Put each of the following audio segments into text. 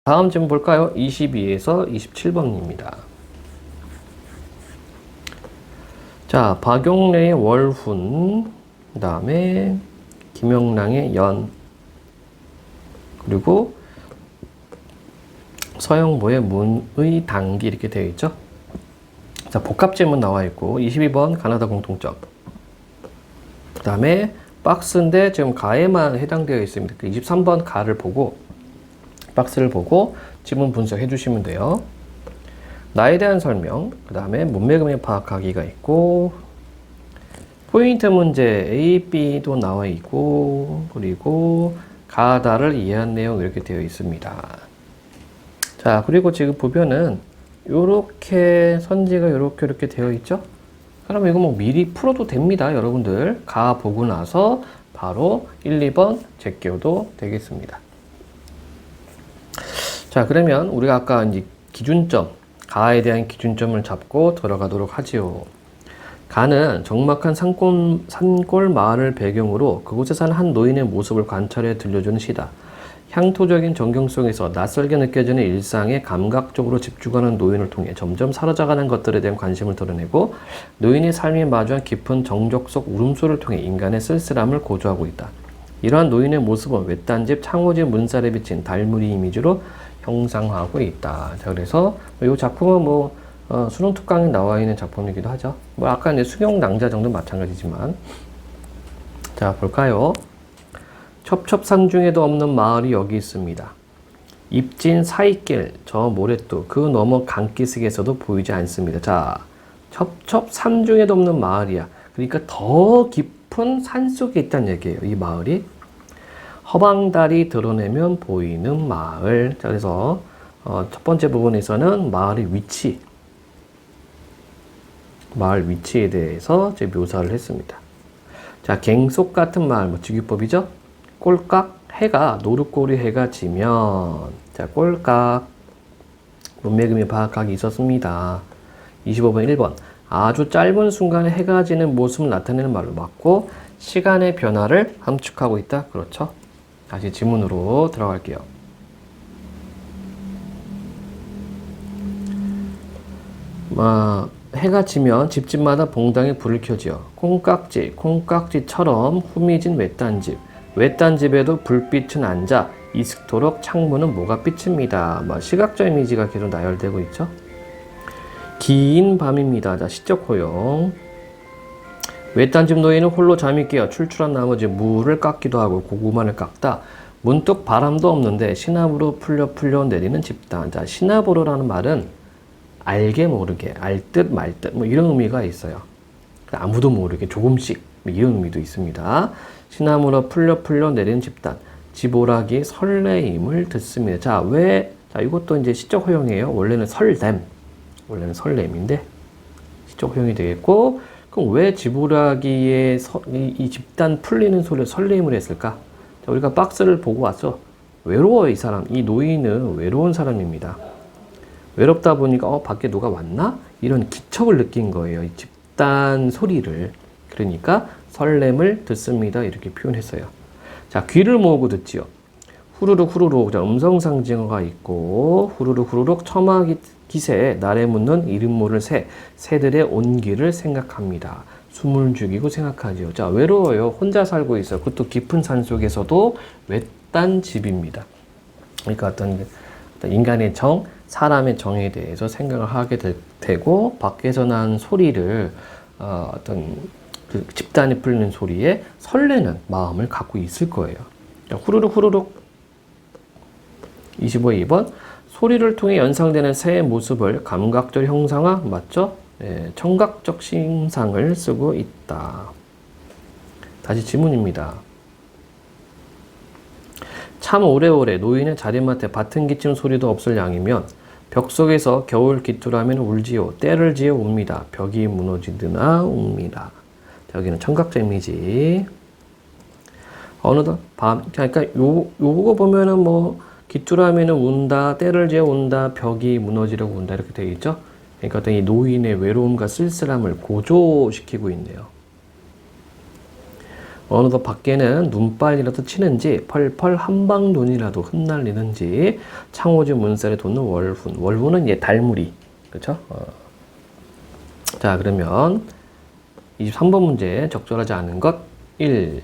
다음 질문 볼까요? 22에서 27번입니다. 자, 박용래의 월훈, 그 다음에 김영랑의 연, 그리고 서영보의 문의 당기 이렇게 되어 있죠. 자, 복합 질문 나와 있고 22번 가나다 공통점, 그 다음에 박스인데 지금 가에만 해당되어 있습니다. 23번 가를 보고 박스를 보고 지문 분석해 주시면 돼요. 나에 대한 설명, 그 다음에 문맥음의 파악하기가 있고, 포인트 문제 A, B도 나와 있고, 그리고 가다를 이해한 내용 이렇게 되어 있습니다. 자, 그리고 지금 보면은 요렇게 선지가 이렇게 되어 있죠? 그럼 이거 뭐 미리 풀어도 됩니다, 여러분들. 가 보고 나서 바로 1, 2번 제껴도 되겠습니다. 자, 그러면 우리가 아까 이제 기준점, 가에 대한 기준점을 잡고 들어가도록 하지요. 가는 적막한 산골 마을을 배경으로 그곳에 사는 한 노인의 모습을 관찰해 들려주는 시다. 향토적인 전경 속에서 낯설게 느껴지는 일상에 감각적으로 집중하는 노인을 통해 점점 사라져가는 것들에 대한 관심을 드러내고 노인의 삶에 마주한 깊은 정적 속 울음소리를 통해 인간의 쓸쓸함을 고조하고 있다. 이러한 노인의 모습은 외딴집 창호지 문살에 비친 달무리 이미지로 형상화하고 있다. 자, 그래서 이 작품은 수능 특강에 나와 있는 작품이기도 하죠. 아까 이제 수경 낭자 정도 마찬가지지만. 자, 볼까요? 첩첩산중에도 없는 마을이 여기 있습니다. 입진 사이길, 저 모래또, 그 너머 강기슭에서도 보이지 않습니다. 자, 첩첩산중에도 없는 마을이야. 그러니까 더 깊은 산 속에 있다는 얘기예요, 이 마을이. 허방다리 드러내면 보이는 마을. 자, 그래서 첫 번째 부분에서는 마을 위치에 대해서 이제 묘사를 했습니다. 자, 갱속 같은 마을, 직유법이죠. 꼴깍, 해가 노릇꼬리 해가 지면, 자, 꼴깍 문맥음의 파악하기 있었습니다. 25번 1번 아주 짧은 순간에 해가 지는 모습을 나타내는 말로 맞고 시간의 변화를 함축하고 있다. 그렇죠? 다시 지문으로 들어갈게요. 해가 지면 집집마다 봉당에 불을 켜지어 콩깍지처럼 후미진 외딴집에도 불빛은 앉아 이슥도록 창문은 모가 빛입니다. 시각적 이미지가 계속 나열되고 있죠. 긴 밤입니다. 자, 시적 호용. 외딴집 노인은 홀로 잠이 깨어 출출한 나머지 무를 깎기도 하고 고구마를 깎다. 문득 바람도 없는데 시나브로 풀려 내리는 집단. 자, 시나브로라는 말은 알게 모르게, 알듯 말듯 이런 의미가 있어요. 아무도 모르게 조금씩 이런 의미도 있습니다. 시나무로 풀려 내리는 집단. 지보라기 설레임을 듣습니다. 자, 이것도 이제 시적 허용이에요. 원래는 설렘인데 시적 허용이 되겠고, 그럼 왜 지보라기에 이 집단 풀리는 소리를 설레임을 했을까? 자, 우리가 박스를 보고 왔죠. 외로워요, 이 사람. 이 노인은 외로운 사람입니다. 외롭다 보니까 밖에 누가 왔나? 이런 기척을 느낀 거예요. 이 집단 소리를. 그러니까 설렘을 듣습니다. 이렇게 표현했어요. 자, 귀를 모으고 듣지요. 후루룩 후루룩. 자, 음성상징어가 있고 후루룩 후루룩 처마 기세 날에 묻는 이름 모를 새들의 온기를 생각합니다. 숨을 죽이고 생각하지요. 자, 외로워요. 혼자 살고 있어요. 그것도 깊은 산 속에서도 외딴 집입니다. 그러니까 어떤 인간의 정, 사람의 정에 대해서 생각을 하게 되고 밖에서 난 소리를 그 집단이 풀리는 소리에 설레는 마음을 갖고 있을 거예요. 자, 후루룩 후루룩. 2번 소리를 통해 연상되는 새의 모습을 감각적 형상화, 맞죠? 네, 청각적 신상을 쓰고 있다. 다시 지문입니다. 참 오래오래 노인의 자리맡에 밭은 기침 소리도 없을 양이면 벽 속에서 겨울 기투라면 울지요. 때를 지어 웁니다. 벽이 무너지드나 웁니다. 자, 여기는 청각적 이미지. 어느덧 밤, 그러니까 요거 보면은 기투라면은 운다, 때를 지어 운다, 벽이 무너지려고 운다 이렇게 되어 있죠. 그러니까 어떤 이 노인의 외로움과 쓸쓸함을 고조시키고 있네요. 어느덧 밖에는 눈발이라도 치는지 펄펄 한방 눈이라도 흩날리는지 창호지 문살에 돋는 월훈. 월훈은 얘 달무리. 그쵸? 자, 그러면 23번 문제 적절하지 않은 것 1.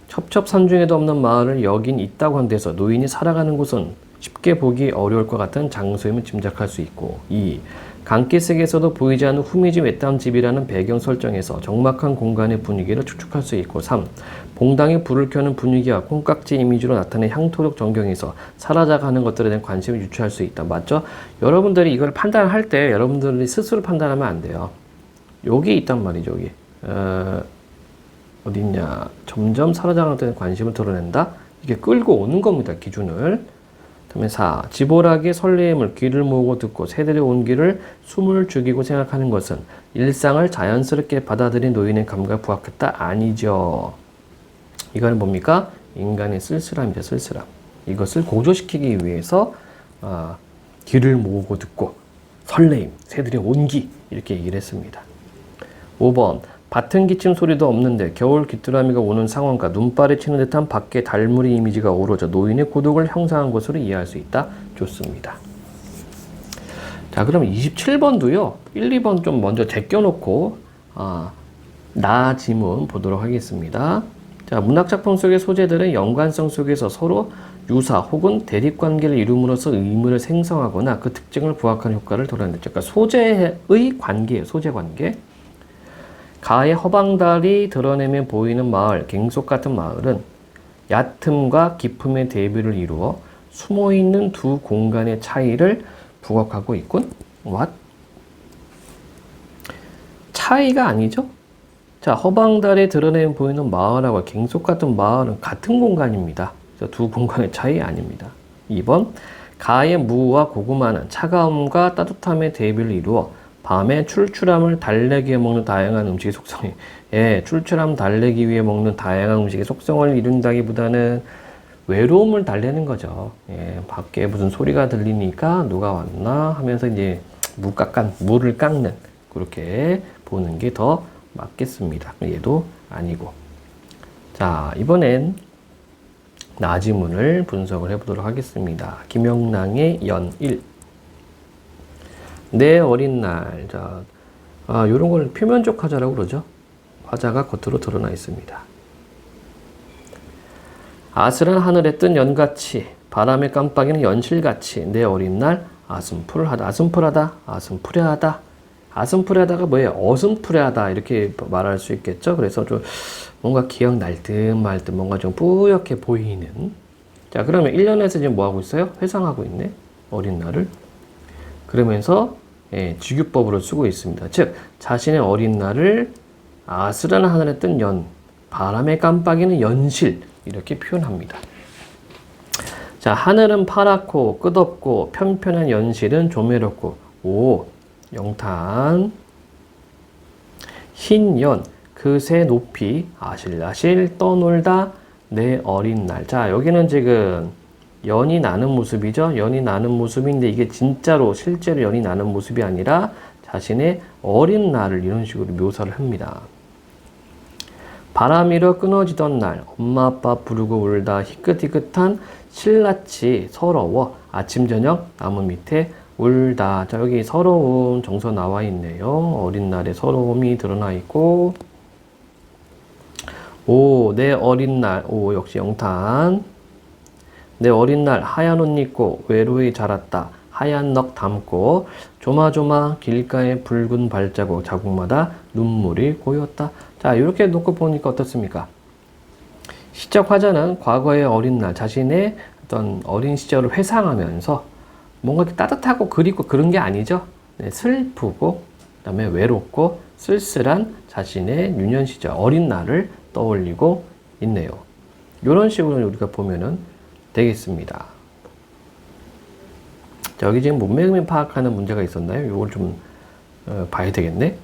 첩첩산중에도 없는 마을을 여긴 있다고 한 데서 노인이 살아가는 곳은 쉽게 보기 어려울 것 같은 장소임을 짐작할 수 있고 2. 강기색에서도 보이지 않는 후미지 외딴집이라는 배경 설정에서 적막한 공간의 분위기를 추측할 수 있고 3. 봉당에 불을 켜는 분위기와 콩깍지 이미지로 나타낸 향토록 전경에서 사라져가는 것들에 대한 관심을 유추할 수 있다. 맞죠? 여러분들이 이걸 판단할 때 여러분들이 스스로 판단하면 안 돼요. 여기 있단 말이죠. 여기 어디 있냐. 점점 사라져가는 것들에 대한 관심을 드러낸다. 이게 끌고 오는 겁니다. 기준을. 다음에 4. 지보락의 설레임을 귀를 모으고 듣고 새들의 온기를 숨을 죽이고 생각하는 것은 일상을 자연스럽게 받아들인 노인의 감각에 부합했다? 아니죠. 이거는 뭡니까? 인간의 쓸쓸함이죠. 쓸쓸함. 이것을 고조시키기 위해서 귀를 모으고 듣고 설레임, 새들의 온기 이렇게 얘기를 했습니다. 5번. 밭은 기침 소리도 없는데 겨울 귀뚜라미가 오는 상황과 눈발에 치는 듯한 밖의 달무리 이미지가 어우러져 노인의 고독을 형상한 것으로 이해할 수 있다. 좋습니다. 자, 그럼 27번도요. 1, 2번 좀 먼저 제껴놓고 나 지문 보도록 하겠습니다. 자, 문학작품 속의 소재들은 연관성 속에서 서로 유사 혹은 대립관계를 이룸으로써 의문을 생성하거나 그 특징을 부합하는 효과를 드러낸다. 그러니까 소재의 관계예요. 소재관계. 가의 허방달이 드러내면 보이는 마을, 갱속 같은 마을은 얕음과 깊음의 대비를 이루어 숨어있는 두 공간의 차이를 부각하고 있군. What? 차이가 아니죠? 자, 허방달에 드러내면 보이는 마을하고 갱속 같은 마을은 같은 공간입니다. 두 공간의 차이 아닙니다. 2번, 가의 무와 고구마는 차가움과 따뜻함의 대비를 이루어 밤에 출출함을 달래기 위해 먹는 다양한 음식의 속성이 출출함 달래기 위해 먹는 다양한 음식의 속성을 이룬다기보다는 외로움을 달래는 거죠. 밖에 무슨 소리가 들리니까 누가 왔나 하면서 이제 물을 깎는 그렇게 보는 게 더 맞겠습니다. 얘도 아니고. 자, 이번엔 나지문을 분석을 해보도록 하겠습니다. 김영랑의 연 1. 내 어린 날. 자, 요런 걸 표면적 화자라고 그러죠. 화자가 겉으로 드러나 있습니다. 아슬한 하늘에 뜬 연같이 바람에 깜빡이는 연실같이 내 어린 날 아슴푸르하다. 아슴푸르하다. 아슴푸레하다. 아슴푸레하다가 뭐예요? 어슴푸레하다 이렇게 말할 수 있겠죠. 그래서 좀 뭔가 기억날 듯 말 듯 뭔가 좀 뿌옇게 보이는. 자, 그러면 1년에서 지금 뭐 하고 있어요? 회상하고 있네. 어린 날을. 그러면서 직유법으로 쓰고 있습니다. 즉 자신의 어린 날을 아슬한 하늘에 뜬 연, 바람에 깜빡이는 연실 이렇게 표현합니다. 자, 하늘은 파랗고 끝없고 편편한 연실은 조매롭고 오, 영탄 흰 연, 그새 높이 아실아실 떠놀다 내 어린 날. 자, 여기는 지금 연이 나는 모습이죠. 연이 나는 모습인데 이게 진짜로 실제로 연이 나는 모습이 아니라 자신의 어린 날을 이런 식으로 묘사를 합니다. 바람이러 끊어지던 날 엄마 아빠 부르고 울다 희끗희끗한 실낯이 서러워 아침 저녁 나무 밑에 울다. 자, 여기 서러움 정서 나와 있네요. 어린 날의 서러움이 드러나 있고 오, 내 어린 날. 오, 역시 영탄. 내 어린 날 하얀 옷 입고 외로이 자랐다. 하얀 넋 담고 조마조마 길가의 붉은 발자국 자국마다 눈물이 고였다. 자, 이렇게 놓고 보니까 어떻습니까? 시적 화자는 과거의 어린 날 자신의 어떤 어린 시절을 회상하면서 뭔가 따뜻하고 그립고 그런 게 아니죠. 슬프고 그다음에 외롭고 쓸쓸한 자신의 유년 시절 어린 날을 떠올리고 있네요. 이런 식으로 우리가 보면은 되겠습니다. 자, 여기 지금 문맥을 파악하는 문제가 있었나요? 이걸 좀 봐야 되겠네.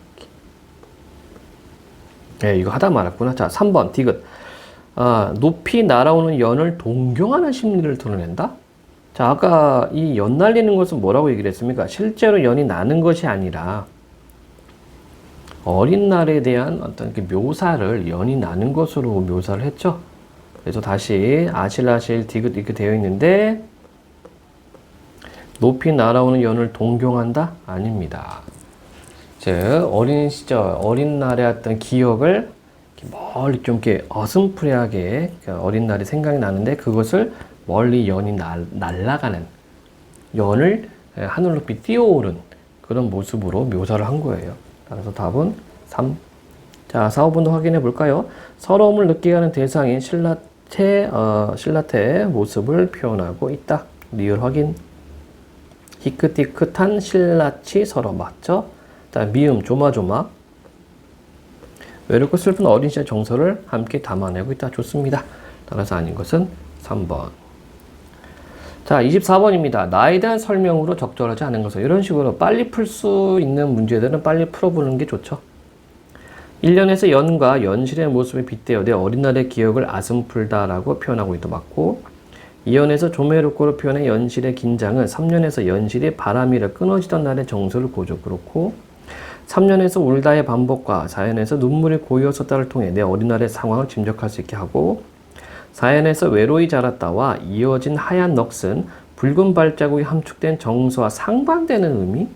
네, 이거 하다 말았구나. 자, 3번 디귿. 높이 날아오는 연을 동경하는 심리를 드러낸다. 자, 아까 이 연 날리는 것은 뭐라고 얘기를 했습니까? 실제로 연이 나는 것이 아니라 어린 날에 대한 어떤 그 묘사를 연이 나는 것으로 묘사를 했죠. 그래서 다시 아실아실 디귿 이렇게 되어 있는데 높이 날아오는 연을 동경한다? 아닙니다. 즉 어린 시절, 어린 날의 어떤 기억을 멀리 좀 이렇게 어슴푸레하게 어린 날이 생각이 나는데 그것을 멀리 연이 날아가는 연을 하늘 높이 뛰어오른 그런 모습으로 묘사를 한 거예요. 따라서 답은 3. 자, 4, 5번도 확인해 볼까요? 서러움을 느끼게 하는 대상인 신라테의 모습을 표현하고 있다. 리을 확인. 희끗희끗한 신라치 서러 맞죠? 자, 미음 조마조마. 외롭고 슬픈 어린 시절 정서를 함께 담아내고 있다. 좋습니다. 따라서 아닌 것은 3번. 자, 24번입니다. 나에 대한 설명으로 적절하지 않은 것은 이런 식으로 빨리 풀 수 있는 문제들은 빨리 풀어보는 게 좋죠. 1년에서 연과 연실의 모습에 빗대어 내 어린 날의 기억을 아슴풀다라고 표현하고 있다. 맞고 2년에서 조매롭고로 표현해 연실의 긴장은 3년에서 연실이 바람이라 끊어지던 날의 정서를 고조. 그렇고 3년에서 울다의 반복과 4년에서 눈물이 고이었었다를 통해 내 어린 날의 상황을 짐작할 수 있게 하고 4년에서 외로이 자랐다와 이어진 하얀 넋은 붉은 발자국이 함축된 정서와 상반되는 의미?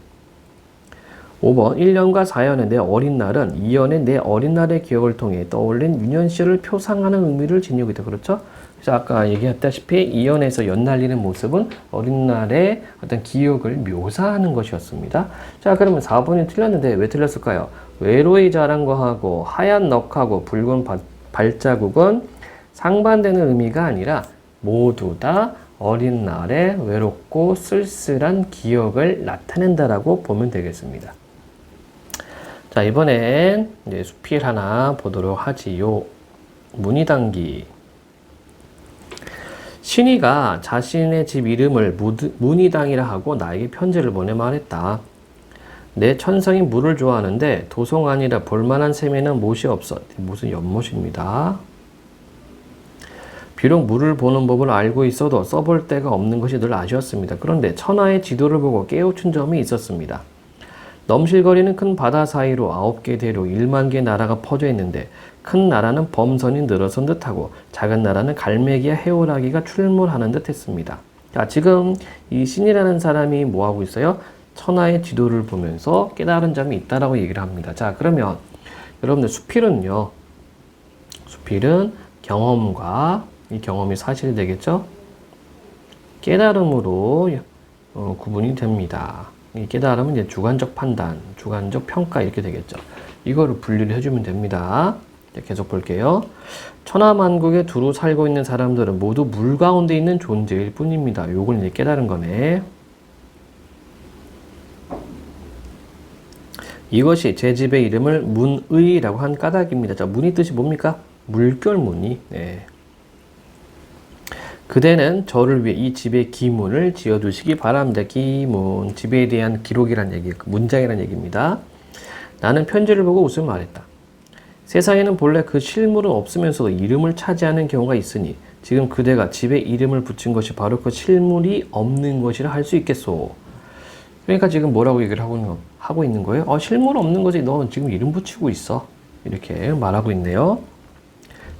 5번 1년과 4년의 내 어린 날은 2년의 내 어린 날의 기억을 통해 떠올린 유년 시절을 표상하는 의미를 지니고 있다. 그렇죠? 그래서 아까 얘기했다시피 2년에서 연날리는 모습은 어린 날의 어떤 기억을 묘사하는 것이었습니다. 자, 그러면 4번이 틀렸는데 왜 틀렸을까요? 외로이 자란 거하고 하얀 넋하고 붉은 발자국은 상반되는 의미가 아니라 모두 다 어린 날의 외롭고 쓸쓸한 기억을 나타낸다라고 보면 되겠습니다. 자, 이번엔 이제 수필 하나 보도록 하지요. 문희당기. 신이가 자신의 집 이름을 문희당이라 하고 나에게 편지를 보내 말했다. 내 천성이 물을 좋아하는데 도성 아니라 볼만한 샘에는 못이 없어. 무슨 연못입니다. 비록 물을 보는 법을 알고 있어도 써볼 데가 없는 것이 늘 아쉬웠습니다. 그런데 천하의 지도를 보고 깨우친 점이 있었습니다. 넘실거리는 큰 바다 사이로 9개 대로 1만 개 나라가 퍼져 있는데 큰 나라는 범선이 늘어선 듯하고 작은 나라는 갈매기와 해오라기가 출몰하는 듯 했습니다. 자, 지금 이 신이라는 사람이 뭐하고 있어요? 천하의 지도를 보면서 깨달은 점이 있다라고 얘기를 합니다. 자, 그러면 여러분들 수필은 경험과 이 경험이 사실이 되겠죠? 깨달음으로 구분이 됩니다. 이 깨달음은 이제 주관적 판단, 주관적 평가 이렇게 되겠죠. 이거를 분리를 해주면 됩니다. 계속 볼게요. 천하만국에 두루 살고 있는 사람들은 모두 물 가운데 있는 존재일 뿐입니다. 요걸 이제 깨달은 거네. 이것이 제 집의 이름을 문의라고 한 까닭입니다. 자, 문의 뜻이 뭡니까? 물결문이. 네. 그대는 저를 위해 이 집의 기문을 지어두시기 바랍니다. 기문, 집에 대한 기록이란 얘기, 문장이란 얘기입니다. 나는 편지를 보고 웃으며 말했다. 세상에는 본래 그 실물은 없으면서도 이름을 차지하는 경우가 있으니 지금 그대가 집에 이름을 붙인 것이 바로 그 실물이 없는 것이라 할 수 있겠소. 그러니까 지금 뭐라고 얘기를 하고 있는 거예요? 실물 없는 거지. 너 지금 이름 붙이고 있어. 이렇게 말하고 있네요.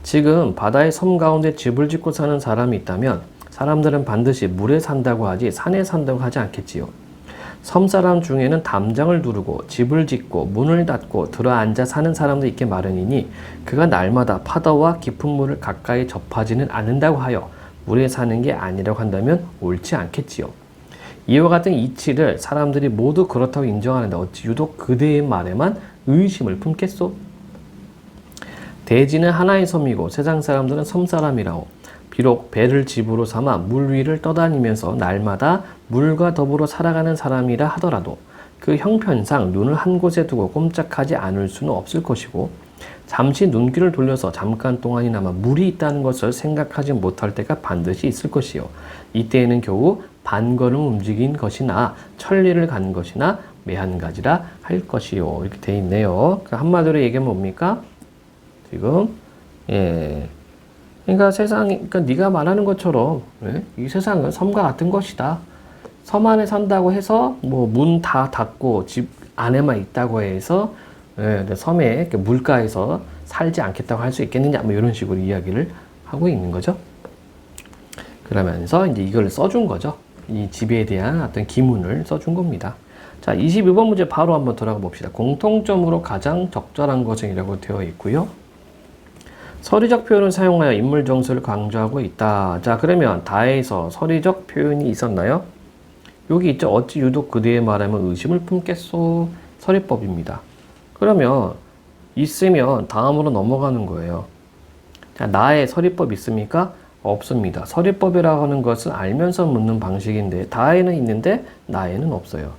지금 바다의 섬 가운데 집을 짓고 사는 사람이 있다면 사람들은 반드시 물에 산다고 하지 산에 산다고 하지 않겠지요. 섬 사람 중에는 담장을 두르고 집을 짓고 문을 닫고 들어앉아 사는 사람도 있게 마련이니 그가 날마다 파도와 깊은 물을 가까이 접하지는 않는다고 하여 물에 사는 게 아니라고 한다면 옳지 않겠지요. 이와 같은 이치를 사람들이 모두 그렇다고 인정하는데 어찌 유독 그대의 말에만 의심을 품겠소? 대지는 하나의 섬이고 세상 사람들은 섬사람이라오. 비록 배를 집으로 삼아 물 위를 떠다니면서 날마다 물과 더불어 살아가는 사람이라 하더라도 그 형편상 눈을 한 곳에 두고 꼼짝하지 않을 수는 없을 것이고 잠시 눈길을 돌려서 잠깐 동안이나마 물이 있다는 것을 생각하지 못할 때가 반드시 있을 것이요. 이때에는 겨우 반걸음 움직인 것이나 천리를 간 것이나 매한가지라 할 것이요. 이렇게 돼 있네요. 한마디로 얘기하면 뭡니까? 지금 그러니까 그러니까 네가 말하는 것처럼 이 세상은 섬과 같은 것이다. 섬 안에 산다고 해서 뭐 문 다 닫고 집 안에만 있다고 해서 근데 섬에 이렇게 물가에서 살지 않겠다고 할 수 있겠느냐, 뭐 이런 식으로 이야기를 하고 있는 거죠. 그러면서 이제 이걸 써준 거죠. 이 집에 대한 어떤 기문을 써준 겁니다. 자, 22번 문제 바로 한번 들어가 봅시다. 공통점으로 가장 적절한 것은이라고 되어 있고요. 서리적 표현을 사용하여 인물 정서를 강조하고 있다. 자, 그러면 다에서 서리적 표현이 있었나요? 여기 있죠. 어찌 유독 그대의 말하면 의심을 품겠소. 서리법입니다. 그러면 있으면 다음으로 넘어가는 거예요. 자, 나의 서리법 있습니까? 없습니다. 서리법이라고 하는 것은 알면서 묻는 방식인데 다에는 있는데 나에는 없어요.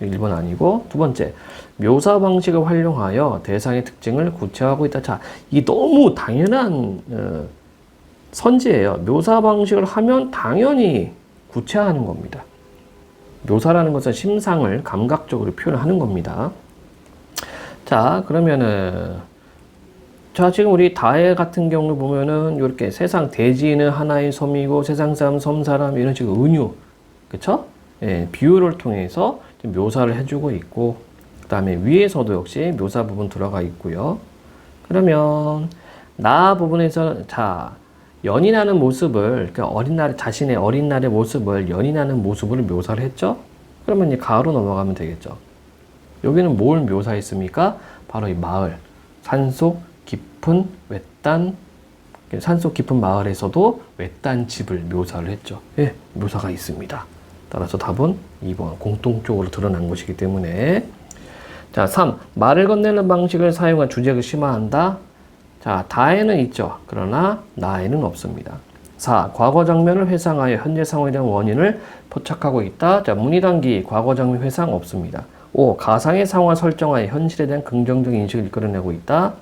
1번 아니고 두 번째, 묘사 방식을 활용하여 대상의 특징을 구체화하고 있다. 자, 이 너무 당연한 선지예요. 묘사 방식을 하면 당연히 구체화하는 겁니다. 묘사라는 것은 심상을 감각적으로 표현하는 겁니다. 자, 그러면은 자, 지금 우리 다해 같은 경우 보면은 이렇게 세상 대지는 하나의 섬이고 세상 사람 섬 사람 이런 식으로 은유, 그쵸? 예, 비유를 통해서 묘사를 해주고 있고, 그 다음에 위에서도 역시 묘사 부분 들어가 있고요. 그러면 나 부분에서 자, 연이 나는 모습을, 그러니까 어린 날 자신의 어린 날의 모습을 연이 나는 모습으로 묘사를 했죠. 그러면 이제 가로 넘어가면 되겠죠. 여기는 뭘 묘사했습니까? 바로 이 마을, 산속 깊은 외딴, 산속 깊은 마을에서도 외딴 집을 묘사를 했죠. 예, 묘사가 있습니다. 따라서 답은 2번 공통적으로 드러난 것이기 때문에. 자, 3. 말을 건네는 방식을 사용한 주제를 심화한다. 자, 다에는 있죠. 그러나 나에는 없습니다. 4. 과거 장면을 회상하여 현재 상황에 대한 원인을 포착하고 있다. 자, 문희단기 과거 장면 회상 없습니다. 5. 가상의 상황을 설정하여 현실에 대한 긍정적인 인식을 이끌어내고 있다.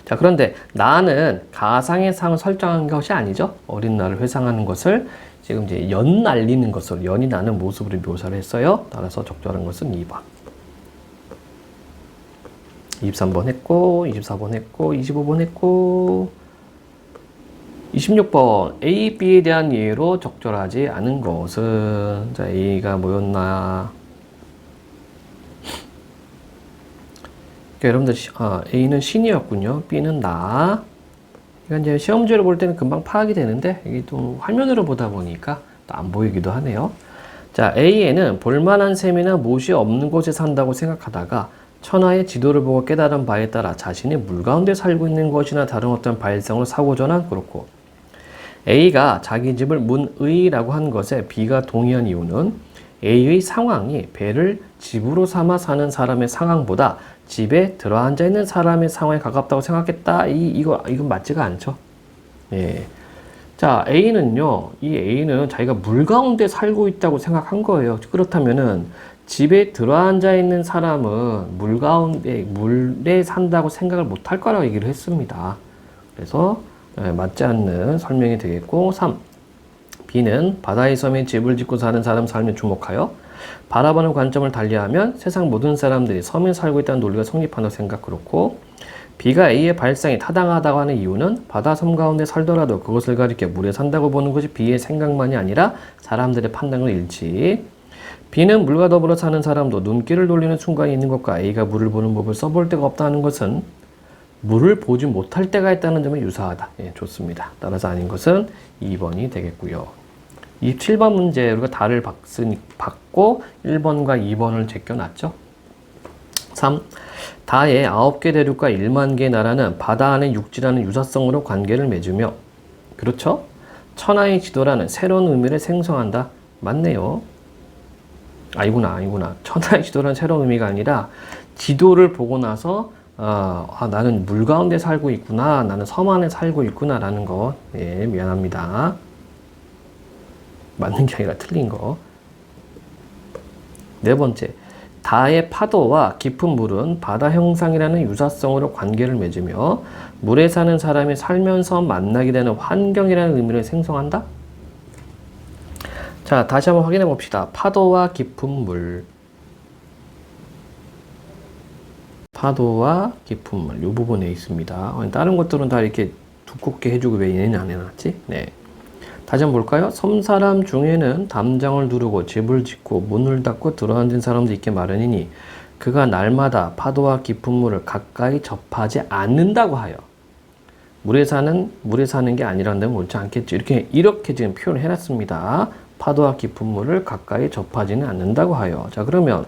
자, 그런데 나는 가상의 상을 설정한 것이 아니죠. 어린 날을 회상하는 것을 지금 이제 연 날리는 것으로, 연이 나는 모습으로 묘사를 했어요. 따라서 적절한 것은 2번. 23번 했고, 24번 했고, 25번 했고, 26번. A, B에 대한 예로 적절하지 않은 것은, 자, A가 뭐였나? 여러분들, A는 신이었군요. B는 나. 그러니까 이제 시험지를 볼 때는 금방 파악이 되는데, 이게 또 화면으로 보다 보니까 또 안 보이기도 하네요. 자, A에는 볼만한 셈이나 못이 없는 곳에 산다고 생각하다가 천하의 지도를 보고 깨달은 바에 따라 자신이 물 가운데 살고 있는 것이나 다른 어떤 발상으로 사고 전환 그렇고, A가 자기 집을 문의라고 한 것에 B가 동의한 이유는 A의 상황이 배를 집으로 삼아 사는 사람의 상황보다 집에 들어앉아 있는 사람의 상황에 가깝다고 생각했다. 이건 맞지가 않죠. 예. 자, A는요, 이 A는 자기가 물 가운데 살고 있다고 생각한 거예요. 그렇다면은 집에 들어앉아 있는 사람은 물 가운데, 물에 산다고 생각을 못 할 거라고 얘기를 했습니다. 그래서 맞지 않는 설명이 되겠고, 3. B는 바다의 섬에 집을 짓고 사는 사람 삶에 주목하여 바라보는 관점을 달리하면 세상 모든 사람들이 섬에 살고 있다는 논리가 성립한다고 생각 그렇고, B가 A의 발상이 타당하다고 하는 이유는 바다 섬 가운데 살더라도 그것을 가리켜 물에 산다고 보는 것이 B의 생각만이 아니라 사람들의 판단과 일치. B는 물과 더불어 사는 사람도 눈길을 돌리는 순간이 있는 것과 A가 물을 보는 법을 써볼 데가 없다는 것은 물을 보지 못할 때가 있다는 점에 유사하다. 예, 좋습니다. 따라서 아닌 것은 2번이 되겠고요. 27번 문제 우리가 다를 받고 1번과 2번을 제껴놨죠. 3. 다의 9개 대륙과 1만 개의 나라는 바다 안의 육지라는 유사성으로 관계를 맺으며, 그렇죠? 천하의 지도라는 새로운 의미를 생성한다. 맞네요. 아니구나. 천하의 지도라는 새로운 의미가 아니라 지도를 보고 나서 나는 물 가운데 살고 있구나, 나는 섬 안에 살고 있구나 라는 거. 예, 미안합니다. 맞는 게 아니라 틀린 거. 네 번째, 다의 파도와 깊은 물은 바다 형상이라는 유사성으로 관계를 맺으며 물에 사는 사람이 살면서 만나게 되는 환경이라는 의미를 생성한다. 자, 다시 한번 확인해 봅시다. 파도와 깊은 물. 파도와 깊은 물. 이 부분에 있습니다. 다른 것들은 다 이렇게 두껍게 해주고 왜 얘는 안 해놨지? 네. 다시 한번 볼까요? 섬사람 중에는 담장을 두르고 집을 짓고 문을 닫고 들어앉은 사람도 있게 마련이니 그가 날마다 파도와 깊은 물을 가까이 접하지 않는다고 하여. 물에 사는 게 아니란다면 옳지 않겠죠. 이렇게 지금 표현을 해놨습니다. 파도와 깊은 물을 가까이 접하지는 않는다고 하여. 자, 그러면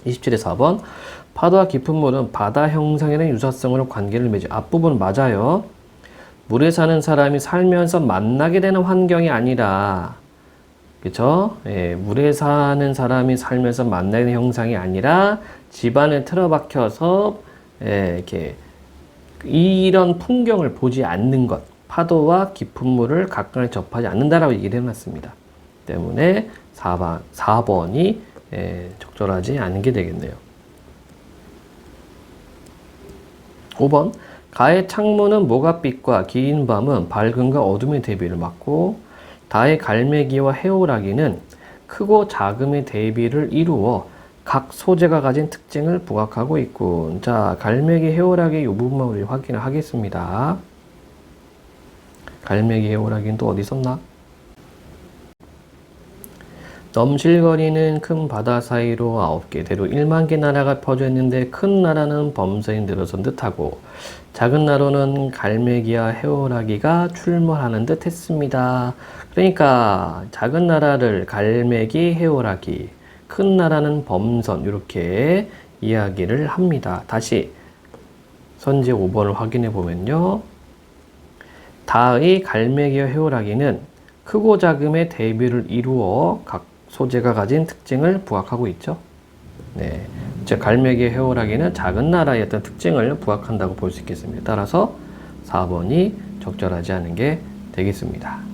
27의 4번. 파도와 깊은 물은 바다 형상이라는 유사성으로 관계를 맺죠. 앞부분 맞아요. 물에 사는 사람이 살면서 만나게 되는 환경이 아니라, 그쵸? 예, 물에 사는 사람이 살면서 만나게 되는 형상이 아니라 집안에 틀어박혀서 이렇게 이런 풍경을 보지 않는 것, 파도와 깊은 물을 가까이 접하지 않는다라고 얘기를 해놨습니다. 때문에 4번이 적절하지 않은 게 되겠네요. 5번. 가의 창문은 모갓빛과 긴 밤은 밝음과 어둠의 대비를 맡고, 다의 갈매기와 해오라기는 크고 작음의 대비를 이루어 각 소재가 가진 특징을 부각하고 있군. 자, 갈매기, 해오라기 이 부분만 우리 확인을 하겠습니다. 갈매기, 해오라기는 또 어디 있었나? 넘실거리는 큰 바다 사이로 9개, 대로 1만 개 나라가 퍼져 있는데 큰 나라는 범선이 늘어선 듯하고 작은 나라는 갈매기와 해오라기가 출몰하는 듯 했습니다. 그러니까 작은 나라를 갈매기, 해오라기, 큰 나라는 범선, 이렇게 이야기를 합니다. 다시 선제 5번을 확인해 보면요. 다의 갈매기와 해오라기는 크고 작음의 대비를 이루어 각 소재가 가진 특징을 부각하고 있죠. 네, 즉 갈매기와 해오라기는 작은 나라의 어떤 특징을 부각한다고 볼 수 있겠습니다. 따라서 4번이 적절하지 않은 게 되겠습니다.